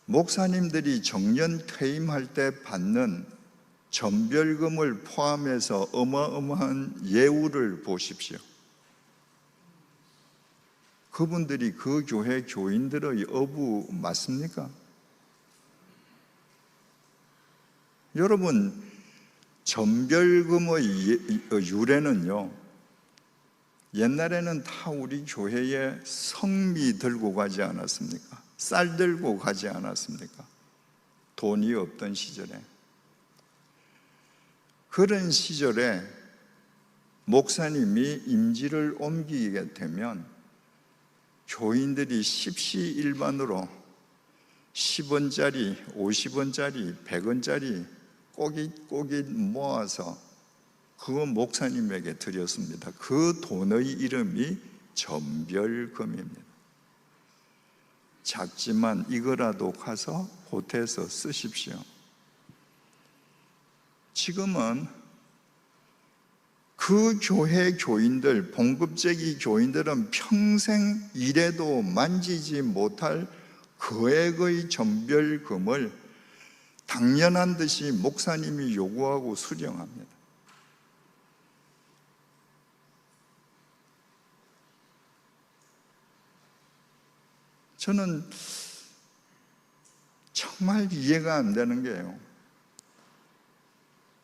목사님들이 정년 퇴임할 때 받는 전별금을 포함해서 어마어마한 예우를 보십시오. 그분들이 그 교회 교인들의 어부 맞습니까? 여러분, 전별금의 유래는요, 옛날에는 다 우리 교회에 성미 들고 가지 않았습니까? 쌀 들고 가지 않았습니까? 돈이 없던 시절에. 그런 시절에 목사님이 임지를 옮기게 되면 교인들이 십시일반으로 10원짜리, 50원짜리, 100원짜리 꼬깃꼬깃 모아서 그거 목사님에게 드렸습니다. 그 돈의 이름이 전별금입니다. 작지만 이거라도 가서 보태서 쓰십시오. 지금은 그 교회 교인들, 봉급제기 교인들은 평생 일해도 만지지 못할 거액의 전별금을 당연한 듯이 목사님이 요구하고 수령합니다. 저는 정말 이해가 안 되는 게요,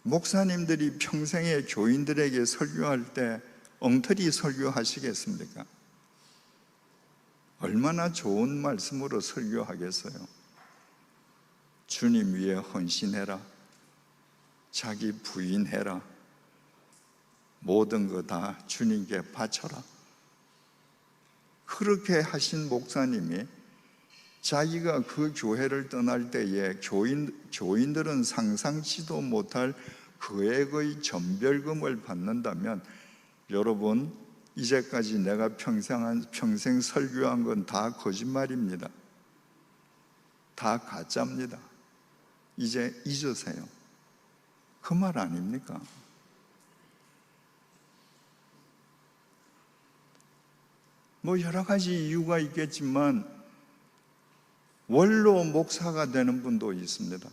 목사님들이 평생에 교인들에게 설교할 때 엉터리 설교하시겠습니까? 얼마나 좋은 말씀으로 설교하겠어요? 주님 위해 헌신해라, 자기 부인해라, 모든 거 다 주님께 바쳐라. 그렇게 하신 목사님이 자기가 그 교회를 떠날 때에 교인들은 상상치도 못할 거액의 전별금을 받는다면, 여러분, 이제까지 내가 평생 설교한 건 다 거짓말입니다. 다 가짜입니다. 이제 잊으세요. 그 말 아닙니까? 뭐 여러 가지 이유가 있겠지만 원로 목사가 되는 분도 있습니다.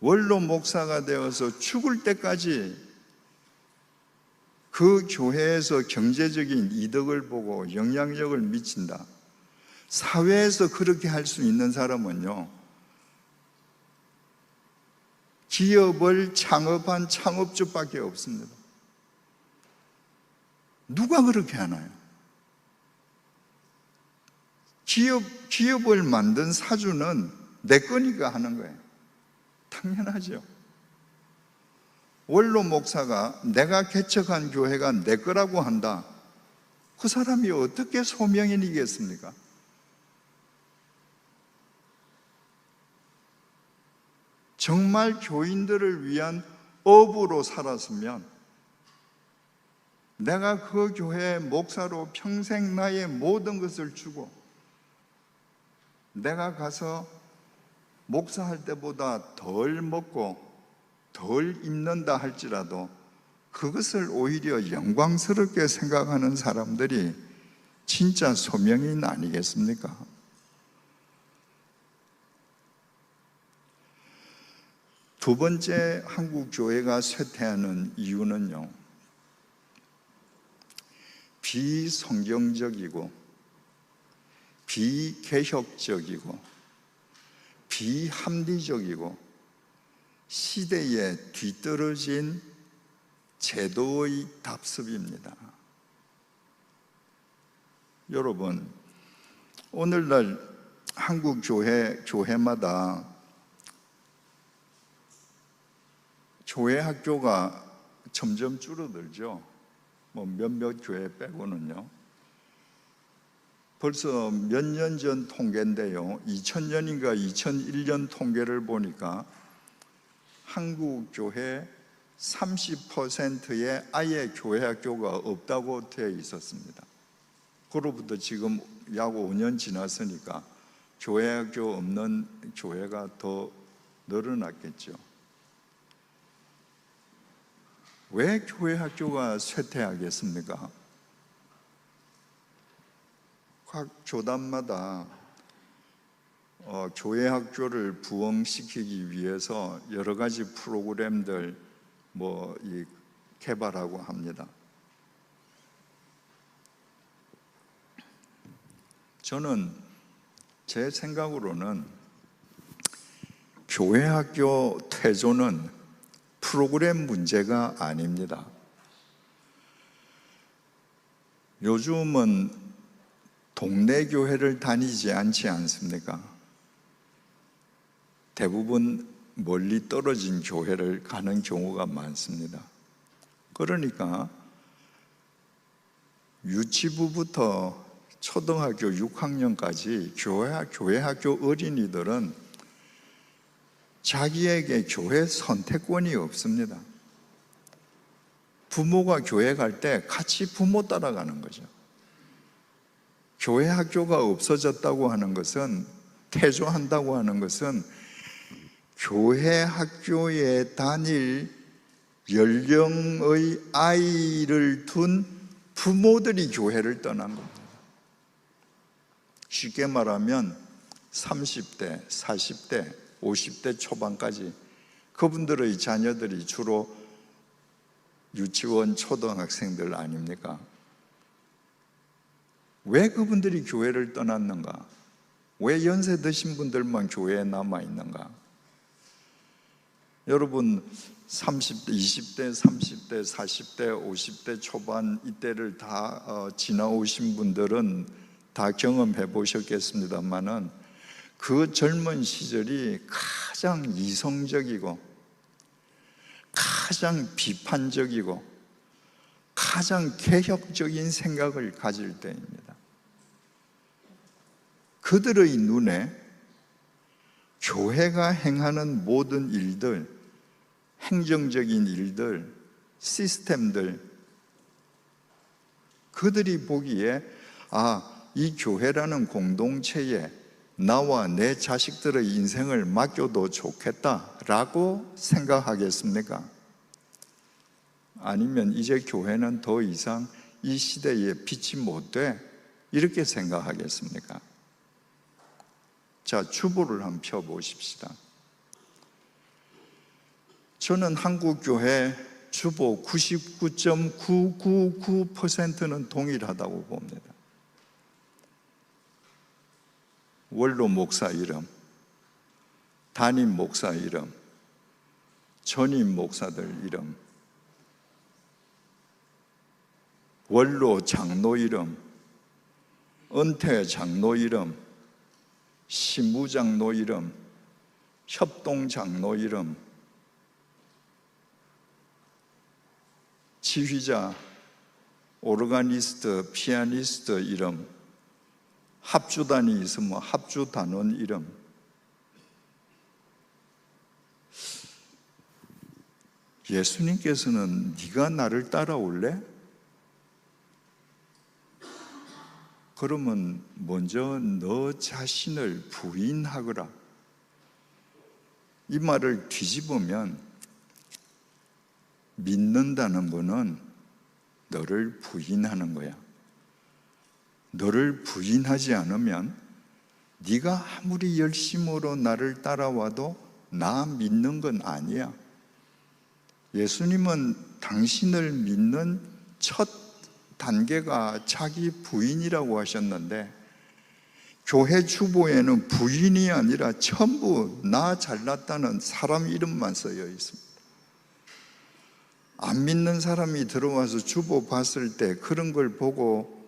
원로 목사가 되어서 죽을 때까지 그 교회에서 경제적인 이득을 보고 영향력을 미친다. 사회에서 그렇게 할 수 있는 사람은요, 기업을 창업한 창업주밖에 없습니다. 누가 그렇게 하나요? 기업을 만든 사주는 내 거니까 하는 거예요. 당연하죠. 원로 목사가 내가 개척한 교회가 내 거라고 한다. 그 사람이 어떻게 소명인이겠습니까? 정말 교인들을 위한 어부로 살았으면 내가 그 교회의 목사로 평생 나의 모든 것을 주고 내가 가서 목사할 때보다 덜 먹고 덜 입는다 할지라도 그것을 오히려 영광스럽게 생각하는 사람들이 진짜 소명인 아니겠습니까? 두 번째 한국 교회가 쇠퇴하는 이유는요, 비성경적이고 비개혁적이고 비합리적이고 시대에 뒤떨어진 제도의 답습입니다. 여러분, 오늘날 한국 교회마다 교회 학교가 점점 줄어들죠. 뭐 몇몇 교회 빼고는요. 벌써 몇 년 전 통계인데요, 2000년인가 2001년 통계를 보니까 한국 교회 30%에 아예 교회 학교가 없다고 되어 있었습니다. 그로부터 지금 약 5년 지났으니까 교회 학교 없는 교회가 더 늘어났겠죠. 왜 교회 학교가 쇠퇴하겠습니까? 각 교단마다 교회 학교를 부흥시키기 위해서 여러 가지 프로그램들 개발하고 합니다. 저는 제 생각으로는 교회 학교 퇴조는 프로그램 문제가 아닙니다. 요즘은 동네 교회를 다니지 않지 않습니까? 대부분 멀리 떨어진 교회를 가는 경우가 많습니다. 그러니까 유치부부터 초등학교 6학년까지 교회 학교 어린이들은 자기에게 교회 선택권이 없습니다. 부모가 교회 갈 때 같이 부모 따라가는 거죠. 교회 학교가 없어졌다고 하는 것은, 퇴조한다고 하는 것은 교회 학교에 다닐 연령의 아이를 둔 부모들이 교회를 떠난 겁니다. 쉽게 말하면 30대, 40대, 50대 초반까지 그분들의 자녀들이 주로 유치원, 초등학생들 아닙니까? 왜 그분들이 교회를 떠났는가? 왜 연세 드신 분들만 교회에 남아있는가? 여러분 30대, 20대, 30대, 40대, 50대 초반 이때를 다 지나오신 분들은 다 경험해 보셨겠습니다만은 그 젊은 시절이 가장 이성적이고 가장 비판적이고 가장 개혁적인 생각을 가질 때입니다. 그들의 눈에 교회가 행하는 모든 일들, 행정적인 일들, 시스템들, 그들이 보기에 이 교회라는 공동체에 나와 내 자식들의 인생을 맡겨도 좋겠다라고 생각하겠습니까? 아니면 이제 교회는 더 이상 이 시대에 빛이 못 돼? 이렇게 생각하겠습니까? 자, 주보를 한번 펴보십시다. 저는 한국교회 주보 99.999%는 동일하다고 봅니다. 원로 목사 이름, 담임 목사 이름, 전임 목사들 이름, 원로 장로 이름, 은퇴 장로 이름, 신부장로 이름, 협동장로 이름, 지휘자, 오르가니스트, 피아니스트 이름, 합주단이 있으면 합주단원 이름. 예수님께서는 네가 나를 따라올래? 그러면 먼저 너 자신을 부인하거라. 이 말을 뒤집으면 믿는다는 것은 너를 부인하는 거야. 너를 부인하지 않으면 네가 아무리 열심으로 나를 따라와도 나 믿는 건 아니야. 예수님은 당신을 믿는 첫 단계가 자기 부인이라고 하셨는데, 교회 주보에는 부인이 아니라 전부 나 잘났다는 사람 이름만 쓰여 있습니다. 안 믿는 사람이 들어와서 주보 봤을 때 그런 걸 보고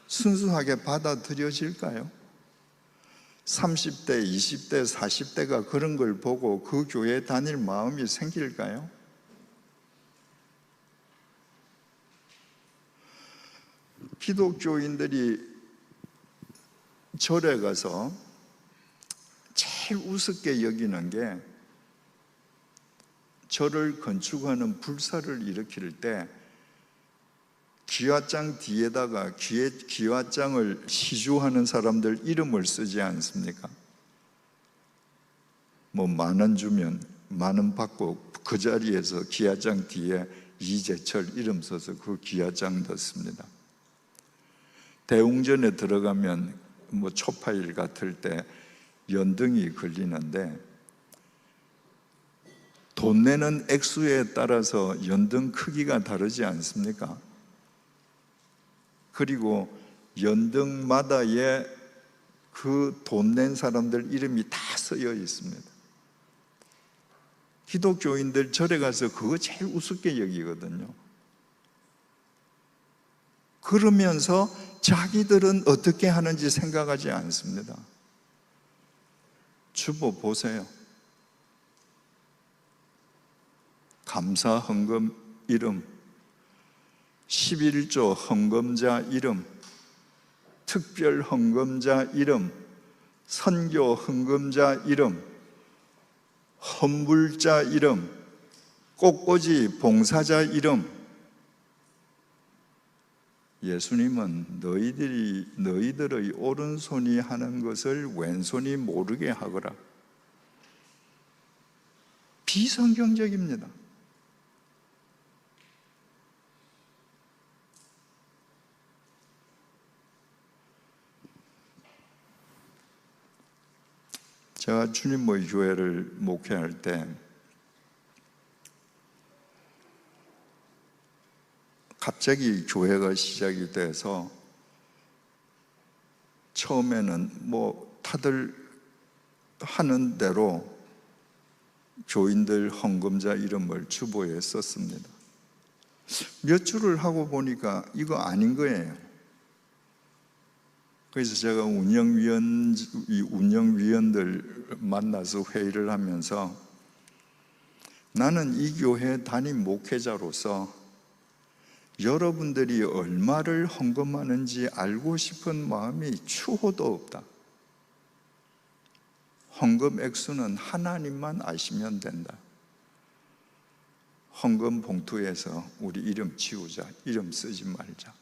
순수하게 받아들여질까요? 30대, 20대, 40대가 그런 걸 보고 그 교회에 다닐 마음이 생길까요? 기독교인들이 절에 가서 제일 우습게 여기는 게, 절을 건축하는 불사를 일으킬 때 기와장 뒤에다가 기와장을 시주하는 사람들 이름을 쓰지 않습니까? 뭐 10,000원 주면 10,000원 받고 그 자리에서 기와장 뒤에 이재철 이름 써서 그 기와장 넣습니다. 대웅전에 들어가면 뭐 초파일 같을 때 연등이 걸리는데 돈 내는 액수에 따라서 연등 크기가 다르지 않습니까? 그리고 연등마다의 그 돈 낸 사람들 이름이 다 쓰여 있습니다. 기독교인들 절에 가서 그거 제일 우습게 여기거든요. 그러면서 자기들은 어떻게 하는지 생각하지 않습니다. 주보 보세요. 감사 헌금 이름, 11조 헌금자 이름, 특별 헌금자 이름, 선교 헌금자 이름, 헌물자 이름, 꽃꽂이 봉사자 이름. 예수님은 너희들의 오른손이 하는 것을 왼손이 모르게 하거라. 비성경적입니다. 제가 주님의 교회를 목회할 때 갑자기 교회가 시작이 돼서 처음에는 뭐 다들 하는 대로 교인들 헌금자 이름을 주보에 썼습니다. 몇 주를 하고 보니까 이거 아닌 거예요. 그래서 제가 운영위원들 만나서 회의를 하면서 나는 이 교회 담임 목회자로서 여러분들이 얼마를 헌금하는지 알고 싶은 마음이 추호도 없다. 헌금 액수는 하나님만 아시면 된다. 헌금 봉투에서 우리 이름 지우자, 이름 쓰지 말자.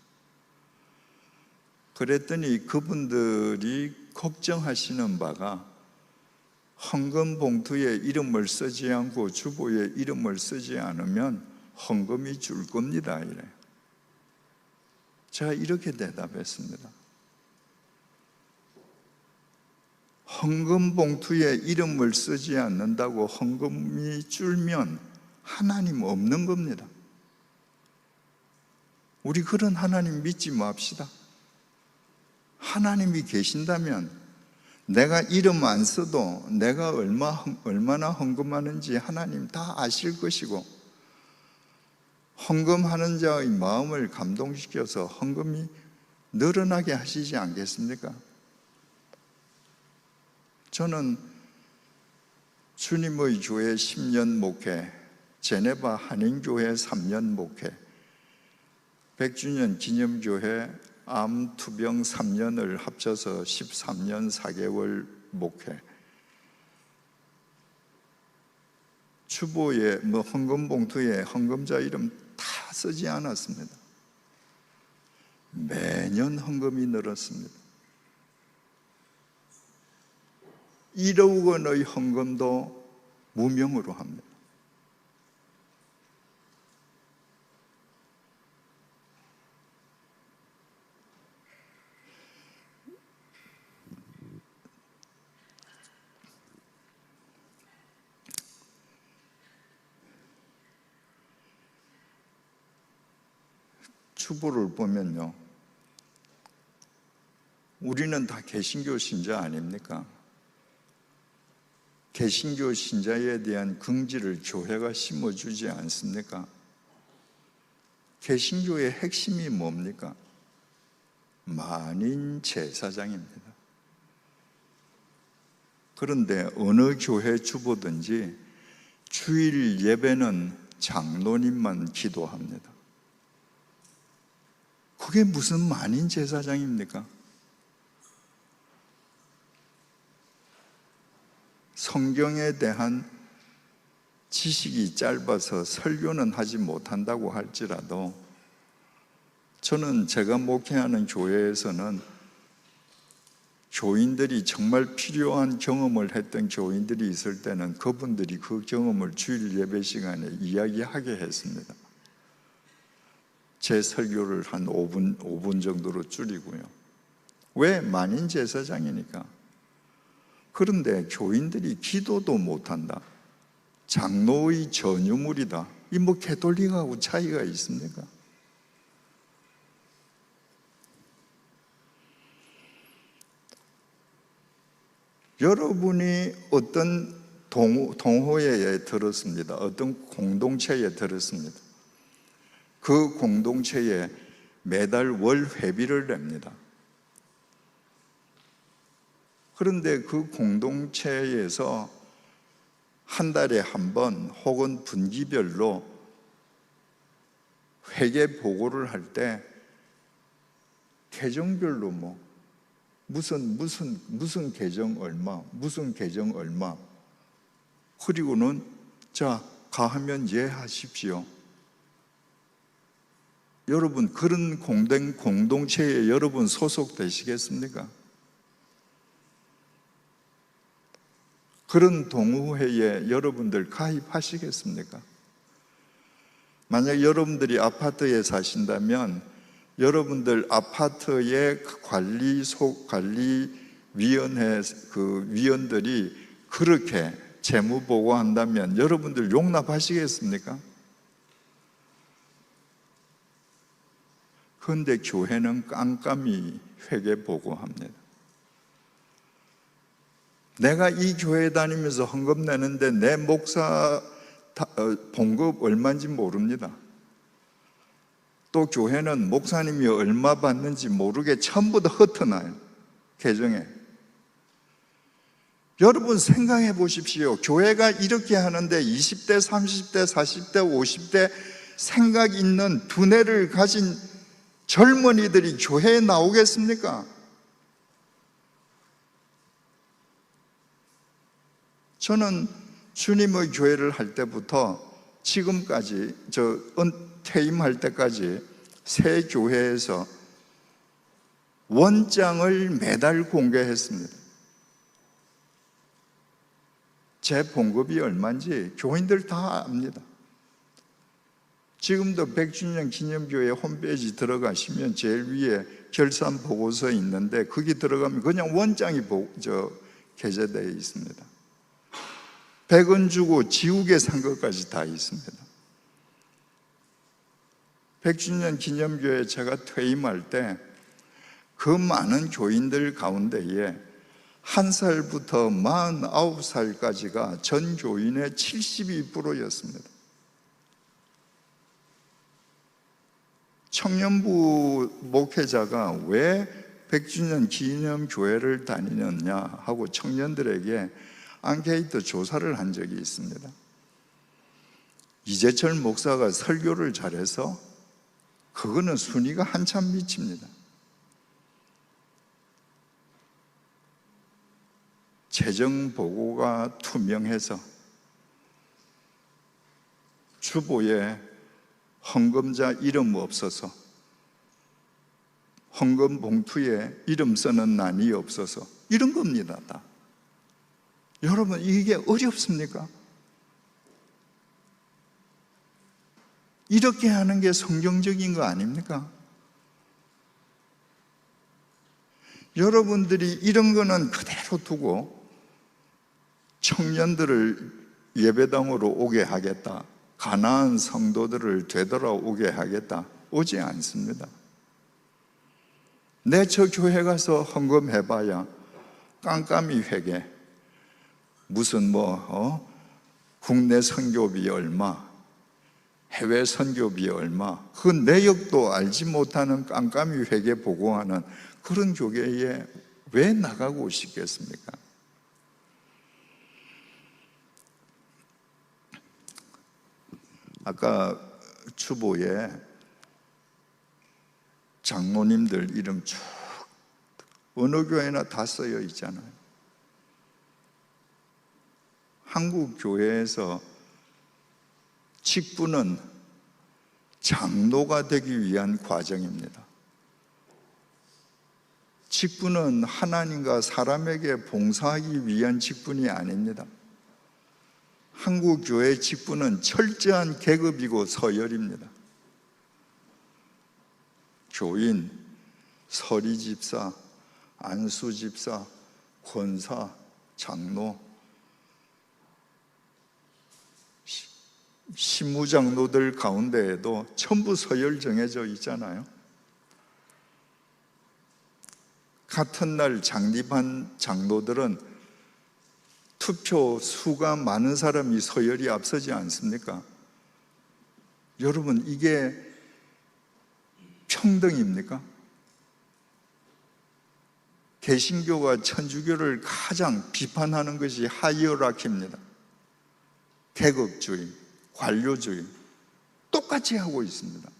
그랬더니 그분들이 걱정하시는 바가 헌금 봉투에 이름을 쓰지 않고 주보에 이름을 쓰지 않으면 헌금이 줄 겁니다. 이래. 제가 이렇게 대답했습니다. 헌금 봉투에 이름을 쓰지 않는다고 헌금이 줄면 하나님 없는 겁니다. 우리 그런 하나님 믿지 맙시다. 하나님이 계신다면 내가 이름 안 써도 내가 얼마나 헌금하는지 하나님 다 아실 것이고, 헌금하는 자의 마음을 감동시켜서 헌금이 늘어나게 하시지 않겠습니까? 저는 주님의 교회 10년 목회, 제네바 한인교회 3년 목회, 100주년 기념교회 암투병 3년을 합쳐서 13년 4개월 목회, 주보에 헌금 봉투에 헌금자 이름 다 쓰지 않았습니다. 매년 헌금이 늘었습니다. 1억 원의 헌금도 무명으로 합니다. 주보를 보면요, 우리는 다 개신교 신자 아닙니까? 개신교 신자에 대한 긍지를 교회가 심어주지 않습니까? 개신교의 핵심이 뭡니까? 만인 제사장입니다. 그런데 어느 교회 주보든지 주일 예배는 장로님만 기도합니다. 그게 무슨 만인 제사장입니까? 성경에 대한 지식이 짧아서 설교는 하지 못한다고 할지라도 저는 제가 목회하는 교회에서는 교인들이 정말 필요한 경험을 했던 교인들이 있을 때는 그분들이 그 경험을 주일 예배 시간에 이야기하게 했습니다. 제 설교를 한 5분 정도로 줄이고요. 왜? 만인 제사장이니까. 그런데 교인들이 기도도 못한다, 장로의 전유물이다, 이 뭐 캐톨릭하고 차이가 있습니까? 여러분이 어떤 동호회에 들었습니다. 어떤 공동체에 들었습니다. 그 공동체에 매달 월 회비를 냅니다. 그런데 그 공동체에서 한 달에 한 번 혹은 분기별로 회계 보고를 할 때 계정별로 무슨 계정 얼마, 무슨 계정 얼마, 그리고는 자, 가하면 예 하십시오. 여러분, 그런 공동체에 여러분 소속되시겠습니까? 그런 동호회에 여러분들 가입하시겠습니까? 만약 여러분들이 아파트에 사신다면 여러분들 아파트의 관리위원회 그 위원들이 그렇게 재무 보고한다면 여러분들 용납하시겠습니까? 그런데 교회는 깜깜이 회계 보고합니다. 내가 이 교회 다니면서 헌금 내는데 내 목사 봉급 얼마인지 모릅니다. 또 교회는 목사님이 얼마 받는지 모르게 전부 다 흩어놔요, 계정에. 여러분 생각해 보십시오. 교회가 이렇게 하는데 20대, 30대, 40대, 50대 생각 있는 두뇌를 가진 젊은이들이 교회에 나오겠습니까? 저는 주님의 교회를 할 때부터 지금까지, 퇴임할 때까지 새 교회에서 원장을 매달 공개했습니다. 제 봉급이 얼마인지 교인들 다 압니다. 지금도 100주년 기념교회 홈페이지 들어가시면 제일 위에 결산 보고서 있는데 거기 들어가면 그냥 원장이 게재되어 있습니다. 100원 주고 지우개 산 것까지 다 있습니다. 100주년 기념교회 제가 퇴임할 때 그 많은 교인들 가운데에 1살부터 49살까지가 전 교인의 72%였습니다. 청년부 목회자가 왜 100주년 기념교회를 다니느냐 하고 청년들에게 앙케이트 조사를 한 적이 있습니다. 이재철 목사가 설교를 잘해서 그거는 순위가 한참 미칩니다. 재정 보고가 투명해서 주보에 헌금자 이름 없어서, 헌금 봉투에 이름 쓰는 난이 없어서, 이런 겁니다. 다. 여러분, 이게 어렵습니까? 이렇게 하는 게 성경적인 거 아닙니까? 여러분들이 이런 거는 그대로 두고 청년들을 예배당으로 오게 하겠다, 가나안 성도들을 되돌아오게 하겠다, 오지 않습니다. 내 저 교회 가서 헌금해봐야 깜깜이 회계, 무슨 국내 선교비 얼마, 해외 선교비 얼마, 그 내역도 알지 못하는 깜깜이 회계 보고하는 그런 교회에 왜 나가고 싶겠습니까? 아까 주보에 장로님들 이름 쭉 어느 교회나 다 쓰여 있잖아요. 한국 교회에서 직분은 장로가 되기 위한 과정입니다. 직분은 하나님과 사람에게 봉사하기 위한 직분이 아닙니다. 한국 교회의 직분은 철저한 계급이고 서열입니다. 교인, 서리집사, 안수집사, 권사, 장로, 신무장로들 가운데에도 전부 서열 정해져 있잖아요. 같은 날 창립한 장로들은 투표 수가 많은 사람이 서열이 앞서지 않습니까? 여러분, 이게 평등입니까? 개신교와 천주교를 가장 비판하는 것이 하이어라키입니다. 계급주의, 관료주의 똑같이 하고 있습니다.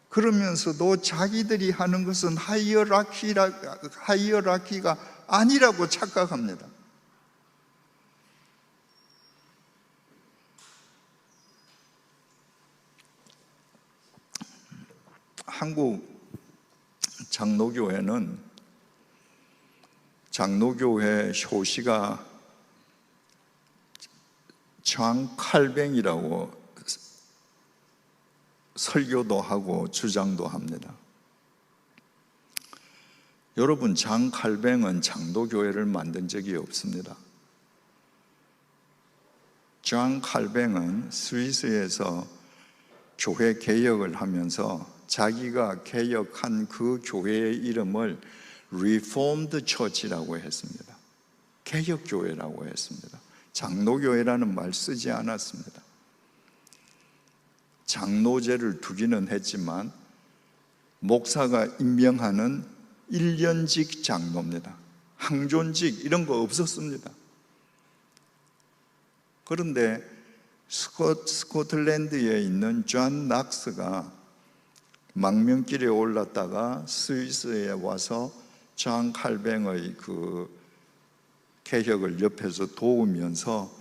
그러면서도 자기들이 하는 것은 하이어라키가 아니라고 착각합니다. 한국 장로교회는 장로교회 효시가 존 칼뱅이라고 설교도 하고 주장도 합니다. 여러분, 존 칼뱅은 장로교회를 만든 적이 없습니다. 존 칼뱅은 스위스에서 교회 개혁을 하면서 자기가 개혁한 그 교회의 이름을 Reformed Church라고 했습니다. 개혁교회라고 했습니다. 장로교회라는 말 쓰지 않았습니다. 장로제를 두기는 했지만 목사가 임명하는 1년직 장로입니다. 항존직 이런 거 없었습니다. 그런데 스코틀랜드에 있는 존 낙스가 망명길에 올랐다가 스위스에 와서 존 칼뱅의 그 개혁을 옆에서 도우면서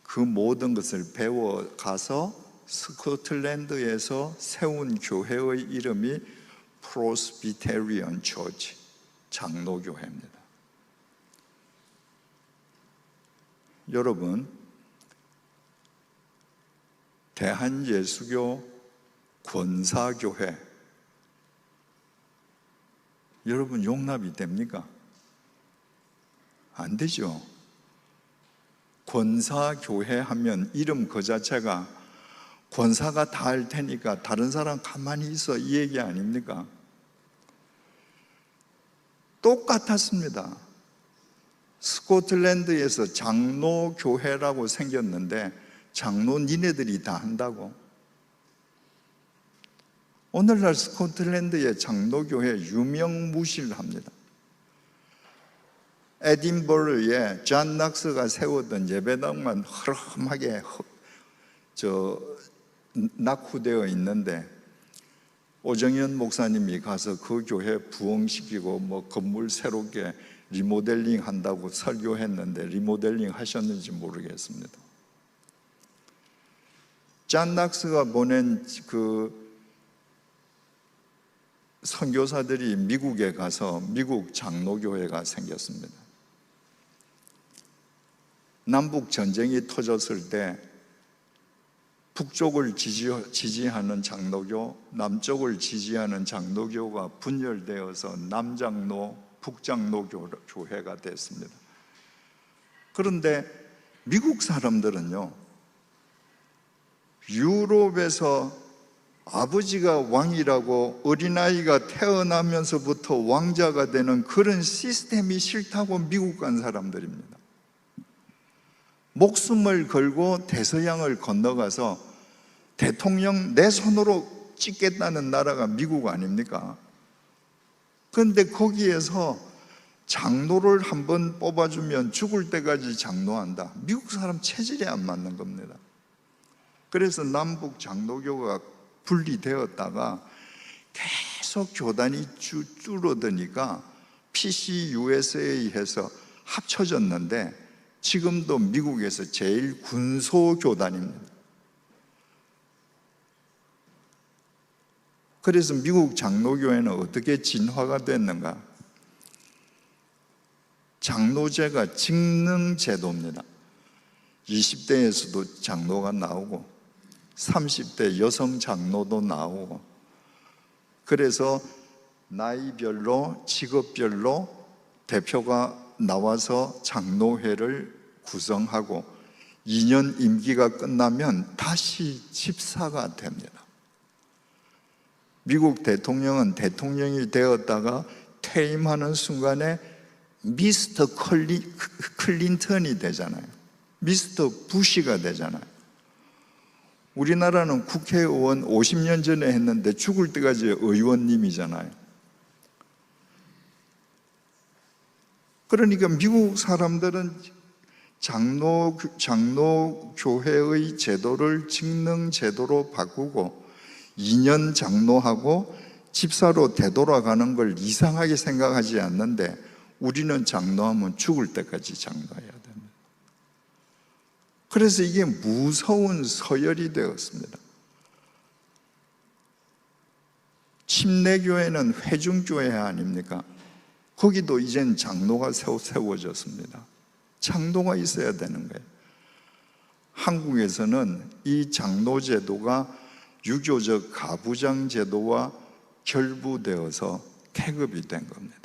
그 모든 것을 배워가서 스코틀랜드에서 세운 교회의 이름이 프로스비테리언 처치, 장로교회입니다. 여러분, 대한예수교 권사교회, 여러분 용납이 됩니까? 안 되죠. 권사교회 하면 이름 그 자체가 권사가 다 할 테니까 다른 사람 가만히 있어, 이 얘기 아닙니까? 똑같았습니다. 스코틀랜드에서 장로교회라고 생겼는데 장로 니네들이 다 한다고? 오늘날 스코틀랜드의 장로교회 유명무실합니다. 에딘버러에 존 낙스가 세웠던 예배당만 허름하게 낙후되어 있는데 오정현 목사님이 가서 그 교회 부흥시키고 뭐 건물 새롭게 리모델링 한다고 설교했는데 리모델링 하셨는지 모르겠습니다. 존 낙스가 보낸 그 선교사들이 미국에 가서 미국 장로교회가 생겼습니다. 남북 전쟁이 터졌을 때 북쪽을 지지하는 장로교, 남쪽을 지지하는 장로교가 분열되어서 남장로, 북장로 교회가 됐습니다. 그런데 미국 사람들은요, 유럽에서 아버지가 왕이라고 어린아이가 태어나면서부터 왕자가 되는 그런 시스템이 싫다고 미국 간 사람들입니다. 목숨을 걸고 대서양을 건너가서 대통령 내 손으로 찍겠다는 나라가 미국 아닙니까? 그런데 거기에서 장로를 한번 뽑아주면 죽을 때까지 장로한다. 미국 사람 체질에 안 맞는 겁니다. 그래서 남북 장로교가 분리되었다가 계속 교단이 줄어드니까 PCUSA에 해서 합쳐졌는데 지금도 미국에서 제일 군소교단입니다. 그래서 미국 장로교회는 어떻게 진화가 됐는가? 장로제가 직능제도입니다. 20대에서도 장로가 나오고 30대 여성 장로도 나오고 그래서 나이별로 직업별로 대표가 나와서 장로회를 구성하고 2년 임기가 끝나면 다시 집사가 됩니다. 미국 대통령은 대통령이 되었다가 퇴임하는 순간에 미스터 클린턴이 되잖아요. 미스터 부시가 되잖아요. 우리나라는 국회의원 50년 전에 했는데 죽을 때까지 의원님이잖아요. 그러니까 미국 사람들은 장로교회의 제도를 직능 제도로 바꾸고 2년 장로하고 집사로 되돌아가는 걸 이상하게 생각하지 않는데, 우리는 장로하면 죽을 때까지 장로해야 됩니다. 그래서 이게 무서운 서열이 되었습니다. 침례교회는 회중교회 아닙니까? 거기도 이젠 장로가 세워졌습니다. 장로가 있어야 되는 거예요. 한국에서는 이 장로 제도가 유교적 가부장 제도와 결부되어서 계급이 된 겁니다.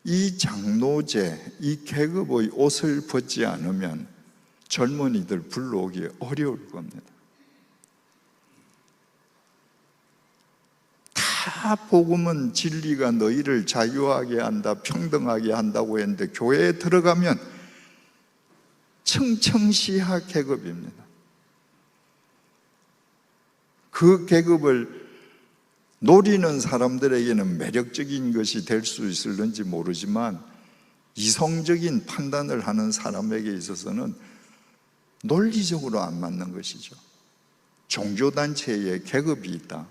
이 장로제, 이 계급의 옷을 벗지 않으면 젊은이들 불러오기 어려울 겁니다. 다 복음은 진리가 너희를 자유하게 한다, 평등하게 한다고 했는데 교회에 들어가면 청청시하 계급입니다. 그 계급을 노리는 사람들에게는 매력적인 것이 될 수 있을는지 모르지만 이성적인 판단을 하는 사람에게 있어서는 논리적으로 안 맞는 것이죠. 종교단체에 계급이 있다.